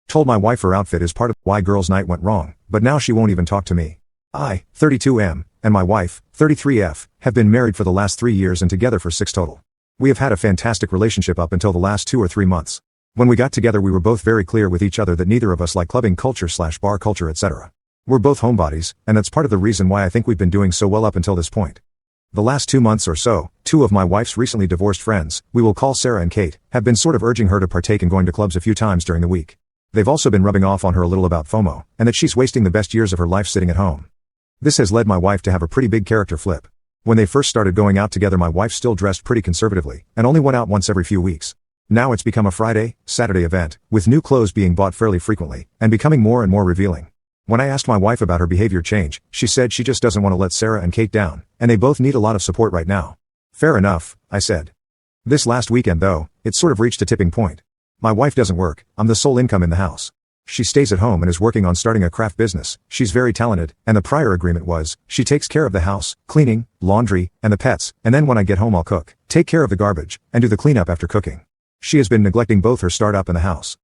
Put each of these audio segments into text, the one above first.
Told my wife her outfit is part of why girls' night went wrong, but now she won't even talk to me. I, 32M, and my wife, 33F, have been married for the last 3 years and together for 6 total. We have had a fantastic relationship up until the last 2 or 3 months. When we got together we were both very clear with each other that neither of us like clubbing culture / bar culture etc. We're both homebodies, and that's part of the reason why I think we've been doing so well up until this point. The last 2 months or so, 2 of my wife's recently divorced friends, we will call Sarah and Kate, have been sort of urging her to partake in going to clubs a few times during the week. They've also been rubbing off on her a little about FOMO, and that she's wasting the best years of her life sitting at home. This has led my wife to have a pretty big character flip. When they first started going out together my wife still dressed pretty conservatively, and only went out once every few weeks. Now it's become a Friday, Saturday event, with new clothes being bought fairly frequently, and becoming more and more revealing. When I asked my wife about her behavior change, she said she just doesn't want to let Sarah and Kate down, and they both need a lot of support right now. Fair enough, I said. This last weekend though, it sort of reached a tipping point. My wife doesn't work, I'm the sole income in the house. She stays at home and is working on starting a craft business. She's very talented, and the prior agreement was, she takes care of the house, cleaning, laundry, and the pets, and then when I get home I'll cook, take care of the garbage, and do the cleanup after cooking. She has been neglecting both her startup and the house.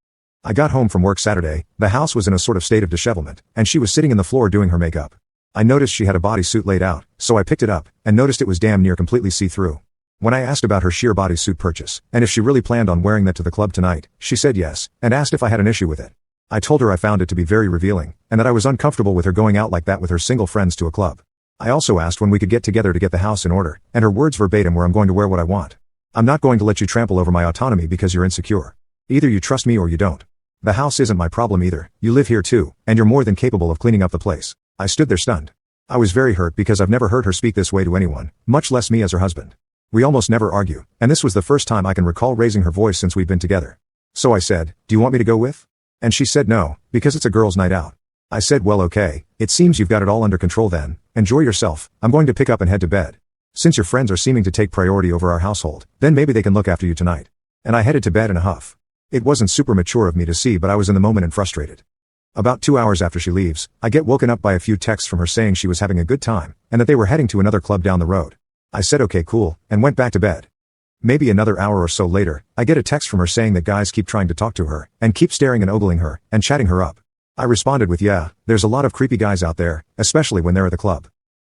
I got home from work Saturday, the house was in a sort of state of dishevelment, and she was sitting in the floor doing her makeup. I noticed she had a bodysuit laid out, so I picked it up, and noticed it was damn near completely see-through. When I asked about her sheer bodysuit purchase, and if she really planned on wearing that to the club tonight, she said yes, and asked if I had an issue with it. I told her I found it to be very revealing, and that I was uncomfortable with her going out like that with her single friends to a club. I also asked when we could get together to get the house in order, and her words verbatim were I'm going to wear what I want. I'm not going to let you trample over my autonomy because you're insecure. Either you trust me or you don't. The house isn't my problem either, you live here too, and you're more than capable of cleaning up the place. I stood there stunned. I was very hurt because I've never heard her speak this way to anyone, much less me as her husband. We almost never argue, and this was the first time I can recall raising her voice since we've been together. So I said, do you want me to go with? And she said no, because it's a girls' night out. I said well okay, it seems you've got it all under control then, enjoy yourself, I'm going to pick up and head to bed. Since your friends are seeming to take priority over our household, then maybe they can look after you tonight. And I headed to bed in a huff. It wasn't super mature of me to see but I was in the moment and frustrated. About 2 hours after she leaves, I get woken up by a few texts from her saying she was having a good time, and that they were heading to another club down the road. I said okay cool, and went back to bed. Maybe another hour or so later, I get a text from her saying that guys keep trying to talk to her, and keep staring and ogling her, and chatting her up. I responded with yeah, there's a lot of creepy guys out there, especially when they're at the club.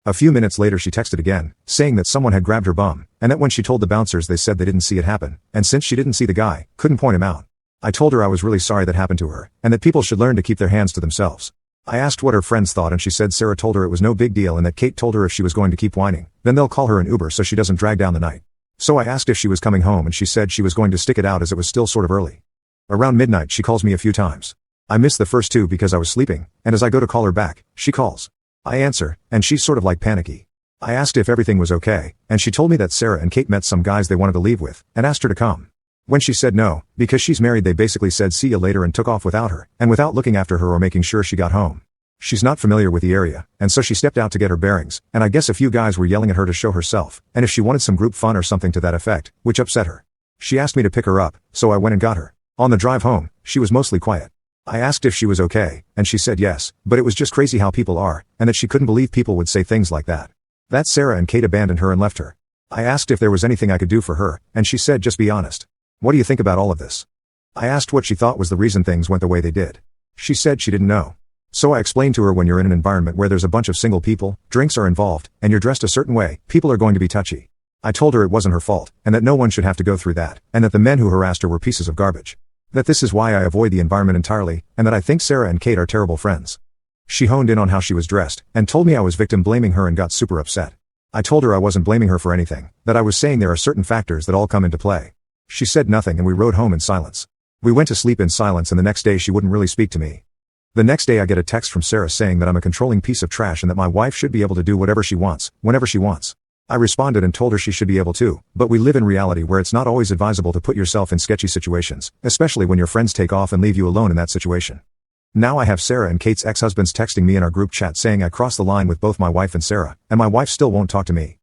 A few minutes later she texted again, saying that someone had grabbed her bum, and that when she told the bouncers they said they didn't see it happen, and since she didn't see the guy, couldn't point him out. I told her I was really sorry that happened to her, and that people should learn to keep their hands to themselves. I asked what her friends thought and she said Sarah told her it was no big deal and that Kate told her if she was going to keep whining, then they'll call her an Uber so she doesn't drag down the night. So I asked if she was coming home and she said she was going to stick it out as it was still sort of early. Around midnight she calls me a few times. I missed the first 2 because I was sleeping, and as I go to call her back, she calls. I answer, and she's sort of like panicky. I asked if everything was okay, and she told me that Sarah and Kate met some guys they wanted to leave with, and asked her to come. When she said no, because she's married they basically said see you later and took off without her, and without looking after her or making sure she got home. She's not familiar with the area, and so she stepped out to get her bearings, and I guess a few guys were yelling at her to show herself, and if she wanted some group fun or something to that effect, which upset her. She asked me to pick her up, so I went and got her. On the drive home, she was mostly quiet. I asked if she was okay, and she said yes, but it was just crazy how people are, and that she couldn't believe people would say things like that. That Sarah and Kate abandoned her and left her. I asked if there was anything I could do for her, and she said just be honest. What do you think about all of this? I asked what she thought was the reason things went the way they did. She said she didn't know. So I explained to her when you're in an environment where there's a bunch of single people, drinks are involved, and you're dressed a certain way, people are going to be touchy. I told her it wasn't her fault, and that no one should have to go through that, and that the men who harassed her were pieces of garbage. That this is why I avoid the environment entirely, and that I think Sarah and Kate are terrible friends. She honed in on how she was dressed, and told me I was victim blaming her and got super upset. I told her I wasn't blaming her for anything, that I was saying there are certain factors that all come into play. She said nothing and we rode home in silence. We went to sleep in silence and the next day she wouldn't really speak to me. The next day I get a text from Sarah saying that I'm a controlling piece of trash and that my wife should be able to do whatever she wants, whenever she wants. I responded and told her she should be able to, but we live in reality where it's not always advisable to put yourself in sketchy situations, especially when your friends take off and leave you alone in that situation. Now I have Sarah and Kate's ex-husbands texting me in our group chat saying I crossed the line with both my wife and Sarah, and my wife still won't talk to me.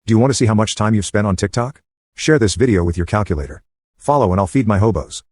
Do you want to see how much time you've spent on TikTok? Share this video with your calculator. Follow and I'll feed my hobos.